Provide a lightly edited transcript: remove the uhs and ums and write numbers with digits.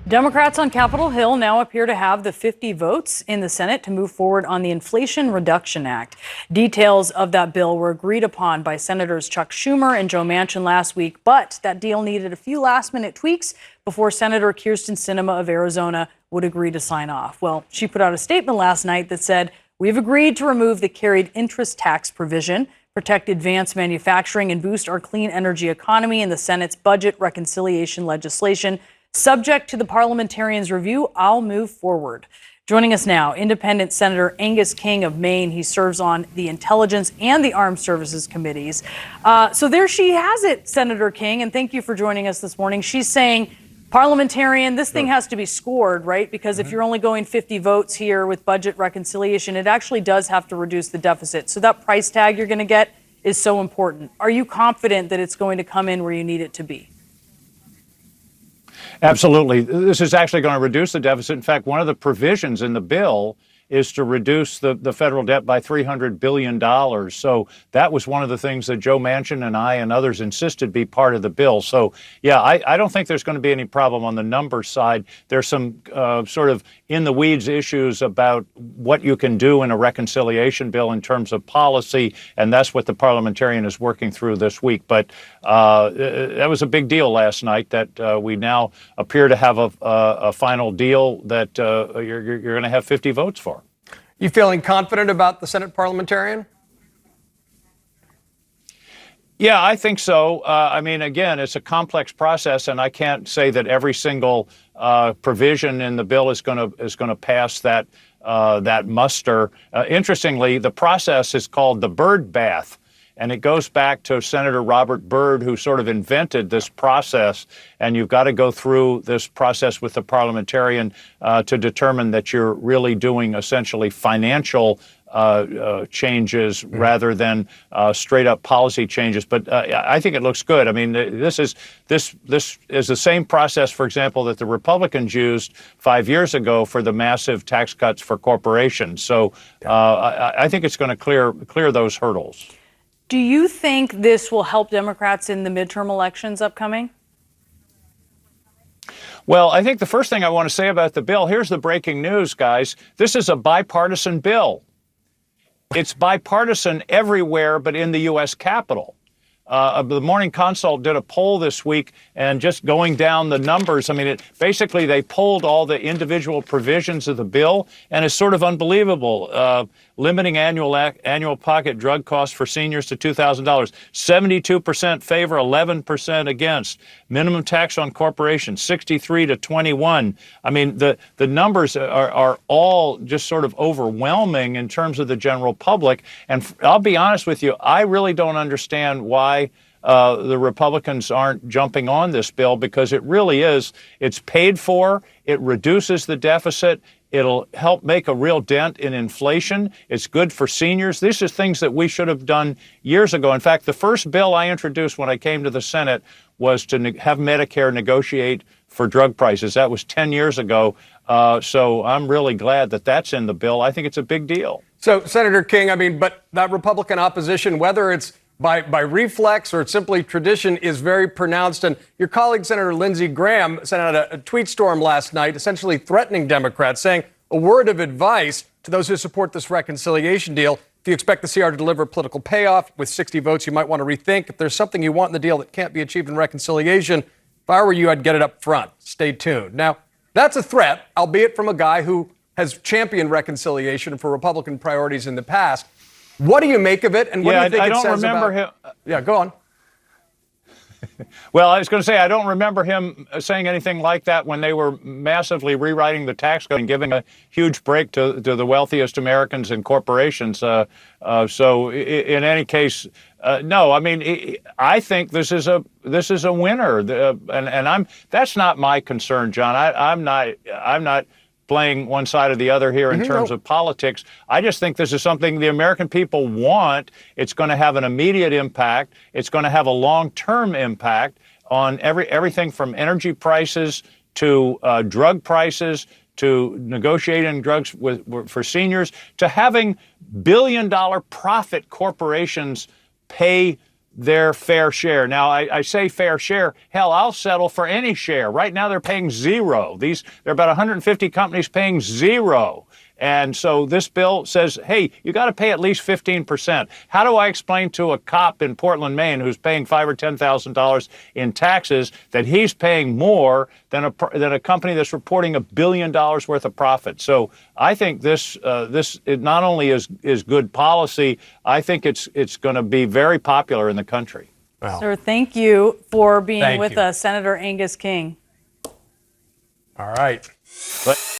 Democrats on Capitol Hill now appear to have the 50 votes in the Senate to move forward on the Inflation Reduction Act. Details of that bill were agreed upon by Senators Chuck Schumer and Joe Manchin last week, but that deal needed a few last-minute tweaks before Senator Kyrsten Sinema of Arizona would agree to sign off. Well, she put out a statement last night that said, "We've agreed to remove the carried interest tax provision, protect advanced manufacturing, and boost our clean energy economy in the Senate's budget reconciliation legislation. Subject to the parliamentarians' review, I'll move forward." Joining us now, Independent Senator Angus King of Maine. He serves on the Intelligence and the Armed Services Committees. So there she has it, Senator King, and thank you for joining us this morning. She's saying, parliamentarian, this thing has to be scored, right? Because if you're only going 50 votes here with budget reconciliation, it actually does have to reduce the deficit. So that price tag you're going to get is so important. Are you confident that it's going to come in where you need it to be? Absolutely. This is actually going to reduce the deficit. In fact, one of the provisions in the bill is to reduce the federal debt by $300 billion. So that was one of the things that Joe Manchin and I and others insisted be part of the bill. So, yeah, I don't think there's going to be any problem on the numbers side. There's some sort of in-the-weeds issues about what you can do in a reconciliation bill in terms of policy, and that's what the parliamentarian is working through this week. But that was a big deal last night that we now appear to have a final deal that you're going to have 50 votes for. You feeling confident about the Senate parliamentarian? Yeah, I think so. I mean, again, it's a complex process, and I can't say that every single provision in the bill is going to pass that muster. Interestingly, the process is called the Byrd bath. And it goes back to Senator Robert Byrd, who sort of invented this process. And you've got to go through this process with the parliamentarian to determine that you're really doing essentially financial changes rather than straight up policy changes. But I think it looks good. I mean, this is the same process, for example, that the Republicans used 5 years ago for the massive tax cuts for corporations. So I think it's going to clear those hurdles. Do you think this will help Democrats in the midterm elections upcoming? Well, I think the first thing I want to say about the bill, here's the breaking news, guys. This is a bipartisan bill. It's bipartisan everywhere but in the U.S. Capitol. The Morning Consult did a poll this week, and just going down the numbers, I mean, basically they polled all the individual provisions of the bill, and it's sort of unbelievable. Limiting annual pocket drug costs for seniors to $2,000. 72% favor, 11% against. Minimum tax on corporations, 63 to 21. I mean, the numbers are all just sort of overwhelming in terms of the general public. And I'll be honest with you, I really don't understand why the Republicans aren't jumping on this bill, because it really is. It's paid for. It reduces the deficit. It'll help make a real dent in inflation. It's good for seniors. These are things that we should have done years ago. In fact, the first bill I introduced when I came to the Senate was to have Medicare negotiate for drug prices. That was 10 years ago. So I'm really glad that that's in the bill. I think it's a big deal. So, Senator King, I mean, but that Republican opposition, whether it's by reflex or it's simply tradition, is very pronounced. And your colleague, Senator Lindsey Graham, sent out a tweet storm last night, essentially threatening Democrats, saying a word of advice to those who support this reconciliation deal. If you expect the CR to deliver political payoff with 60 votes, you might want to rethink. If there's something you want in the deal that can't be achieved in reconciliation, if I were you, I'd get it up front. Stay tuned. Now, that's a threat, albeit from a guy who has championed reconciliation for Republican priorities in the past. What do you make of it, and what do you think it says about... him. Yeah, go on. Well, I was going to say, I don't remember him saying anything like that when they were massively rewriting the tax code and giving a huge break to the wealthiest Americans and corporations. So in any case, no, I mean, I think this is a winner. And that's not my concern, John. I'm not playing one side or the other here in terms of politics. I just think this is something the American people want. It's going to have an immediate impact. It's going to have a long-term impact on everything from energy prices to drug prices to negotiating drugs for seniors to having billion-dollar profit corporations pay their fair share. Now, I say fair share. Hell, I'll settle for any share. Right now, they're paying zero. There are about 150 companies paying zero. And so this bill says, hey, you got to pay at least 15%. How do I explain to a cop in Portland, Maine, who's paying $5,000 or $10,000 in taxes, that he's paying more than a company that's reporting $1 billion worth of profit? So I think this it not only is good policy, I think it's going to be very popular in the country. Wow. Sir, thank you for being Thank with you. us, Senator Angus King. All right. But